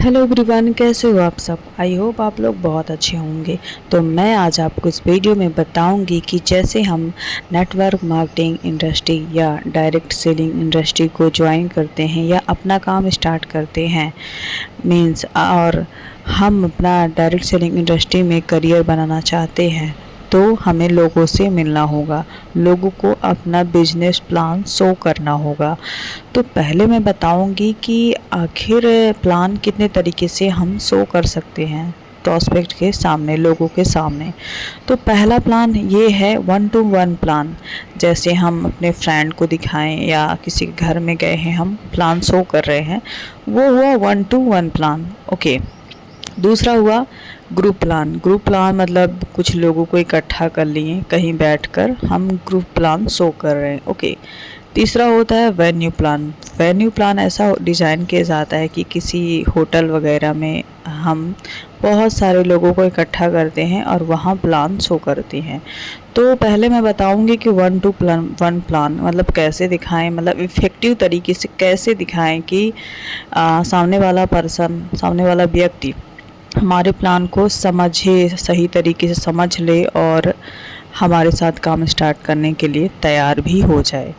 Hello everyone, कैसे हो आप सब। आई होप आप लोग बहुत अच्छे होंगे। तो मैं आज आपको इस वीडियो में बताऊंगी कि जैसे हम नेटवर्क मार्केटिंग इंडस्ट्री या डायरेक्ट सेलिंग इंडस्ट्री को ज्वाइन करते हैं या अपना काम स्टार्ट करते हैं मींस और हम अपना डायरेक्ट सेलिंग इंडस्ट्री में करियर बनाना चाहते हैं, तो हमें लोगों से मिलना होगा, लोगों को अपना बिजनेस प्लान शो करना होगा। तो पहले मैं बताऊंगी कि आखिर प्लान कितने तरीके से हम शो कर सकते हैं प्रॉस्पेक्ट के सामने, लोगों के सामने। तो पहला प्लान ये है 1-to-1 प्लान। जैसे हम अपने फ्रेंड को दिखाएं या किसी के घर में गए हैं, हम प्लान शो कर रहे हैं, वो हुआ 1-to-1 प्लान। ओके। दूसरा हुआ ग्रुप प्लान। ग्रुप प्लान मतलब कुछ लोगों को इकट्ठा कर लिए, कहीं बैठकर हम ग्रुप प्लान शो कर रहे हैं। ओके। तीसरा होता है वेन्यू प्लान। वेन्यू प्लान ऐसा डिज़ाइन किया जाता है कि किसी होटल वगैरह में हम बहुत सारे लोगों को इकट्ठा करते हैं और वहाँ प्लान शो करते हैं। तो पहले मैं बताऊंगी कि 1-to-1 प्लान मतलब कैसे दिखाएं, मतलब इफ़ेक्टिव तरीके से कैसे दिखाएं कि सामने वाला व्यक्ति हमारे प्लान को समझे, सही तरीके से समझ ले और हमारे साथ काम स्टार्ट करने के लिए तैयार भी हो जाए।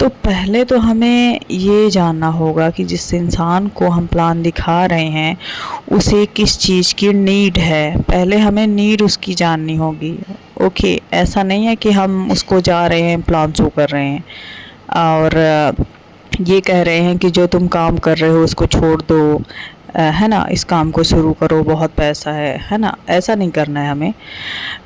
तो पहले तो हमें ये जानना होगा कि जिस इंसान को हम प्लान दिखा रहे हैं उसे किस चीज़ की नीड है। पहले हमें नीड उसकी जाननी होगी। ओके। ऐसा नहीं है कि हम उसको जा रहे हैं प्लान शो कर रहे हैं और ये कह रहे हैं कि जो तुम काम कर रहे हो उसको छोड़ दो, है ना, इस काम को शुरू करो, बहुत पैसा है ना। ऐसा नहीं करना है हमें,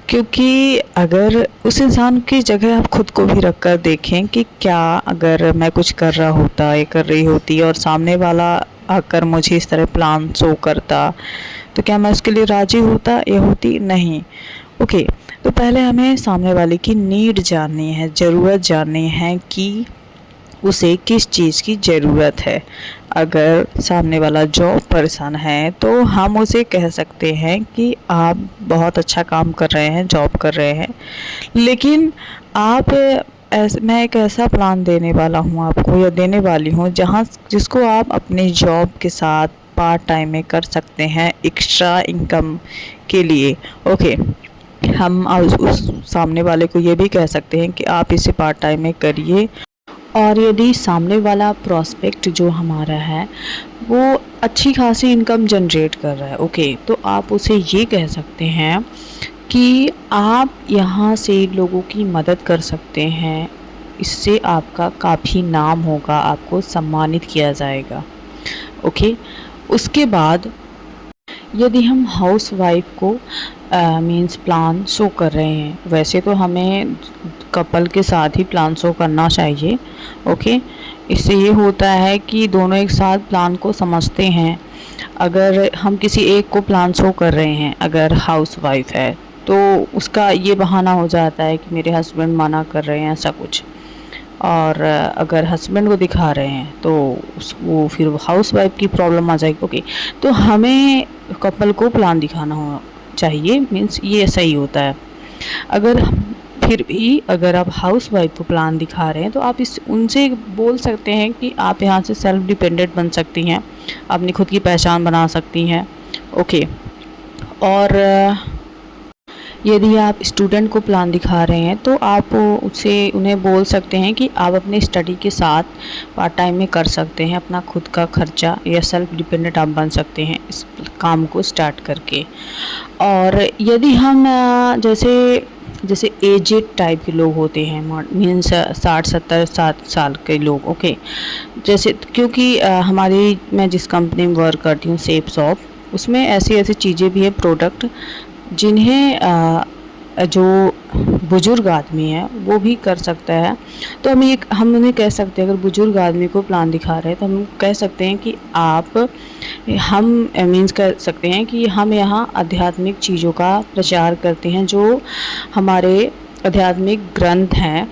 क्योंकि अगर उस इंसान की जगह आप खुद को भी रख कर देखें कि क्या अगर मैं कुछ कर रहा होता या कर रही होती और सामने वाला आकर मुझे इस तरह प्लान शो करता, तो क्या मैं उसके लिए राज़ी होता या होती? नहीं। ओके। तो पहले हमें सामने वाले की नीड जाननी है, ज़रूरत जाननी है कि उसे किस चीज़ की ज़रूरत है। अगर सामने वाला जॉब पर्सन है तो हम उसे कह सकते हैं कि आप बहुत अच्छा काम कर रहे हैं, जॉब कर रहे हैं, लेकिन मैं एक ऐसा प्लान देने वाला हूँ आपको या देने वाली हूँ जिसको आप अपने जॉब के साथ पार्ट टाइम में कर सकते हैं, एक्स्ट्रा इनकम के लिए। ओके। हम उस सामने वाले को ये भी कह सकते हैं कि आप इसे पार्ट टाइम में करिए, और यदि सामने वाला प्रॉस्पेक्ट जो हमारा है वो अच्छी खासी इनकम जनरेट कर रहा है, ओके, तो आप उसे ये कह सकते हैं कि आप यहाँ से लोगों की मदद कर सकते हैं, इससे आपका काफ़ी नाम होगा, आपको सम्मानित किया जाएगा। ओके। उसके बाद यदि हम हाउस वाइफ को मींस प्लान शो कर रहे हैं, वैसे तो हमें कपल के साथ ही प्लान शो करना चाहिए। ओके। इससे ये होता है कि दोनों एक साथ प्लान को समझते हैं। अगर हम किसी एक को प्लान शो कर रहे हैं, अगर हाउस वाइफ है, तो उसका ये बहाना हो जाता है कि मेरे हस्बैंड मना कर रहे हैं, ऐसा कुछ। और अगर हस्बैंड को दिखा रहे हैं तो वो फिर हाउस वाइफ की प्रॉब्लम आ जाएगी। ओके। तो हमें कपल को प्लान दिखाना हो चाहिए, मीन्स ये सही होता है। अगर फिर भी अगर आप हाउस वाइफ को प्लान दिखा रहे हैं तो आप उनसे बोल सकते हैं कि आप यहाँ से सेल्फ डिपेंडेंट बन सकती हैं, अपनी खुद की पहचान बना सकती हैं। ओके। और यदि आप स्टूडेंट को प्लान दिखा रहे हैं तो आप उन्हें बोल सकते हैं कि आप अपने स्टडी के साथ पार्ट टाइम में कर सकते हैं, अपना खुद का खर्चा या सेल्फ डिपेंडेंट आप बन सकते हैं इस काम को स्टार्ट करके। और यदि हम जैसे एजेड टाइप के लोग होते हैं, मीन्स 60-70 साल के लोग, ओके, जैसे क्योंकि मैं जिस कंपनी में वर्क करती हूँ, सेफ शॉप, उसमें ऐसी चीज़ें भी हैं, प्रोडक्ट, जिन्हें जो बुज़ुर्ग आदमी है वो भी कर सकता है। तो हम उन्हें कह सकते हैं, अगर बुज़ुर्ग आदमी को प्लान दिखा रहे हैं तो हम कह सकते हैं कि हम मीन्स कह सकते हैं कि हम यहाँ आध्यात्मिक चीज़ों का प्रचार करते हैं, जो हमारे आध्यात्मिक ग्रंथ हैं।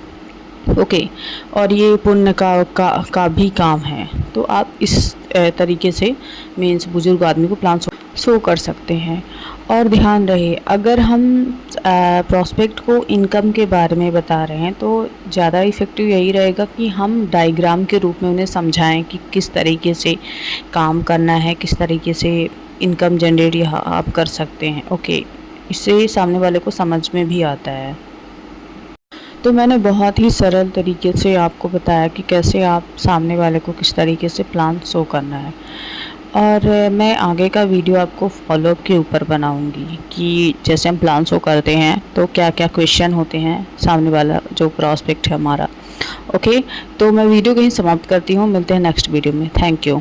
ओके। और ये पुण्य का भी काम है। तो आप इस तरीके से मीन्स बुज़ुर्ग आदमी को प्लान शो कर सकते हैं। और ध्यान रहे, अगर हम प्रॉस्पेक्ट को इनकम के बारे में बता रहे हैं तो ज़्यादा इफ़ेक्टिव यही रहेगा कि हम डायग्राम के रूप में उन्हें समझाएं कि किस तरीके से काम करना है, किस तरीके से इनकम जनरेट यहाँ आप कर सकते हैं। ओके, इससे सामने वाले को समझ में भी आता है। तो मैंने बहुत ही सरल तरीके से आपको बताया कि कैसे आप सामने वाले को किस तरीके से प्लान शो करना है। और मैं आगे का वीडियो आपको फॉलोअप के ऊपर बनाऊंगी कि जैसे हम प्लान शो करते हैं तो क्या क्या क्वेश्चन होते हैं सामने वाला जो प्रॉस्पेक्ट है हमारा। ओके, तो मैं वीडियो कहीं समाप्त करती हूँ, मिलते हैं नेक्स्ट वीडियो में। Thank you.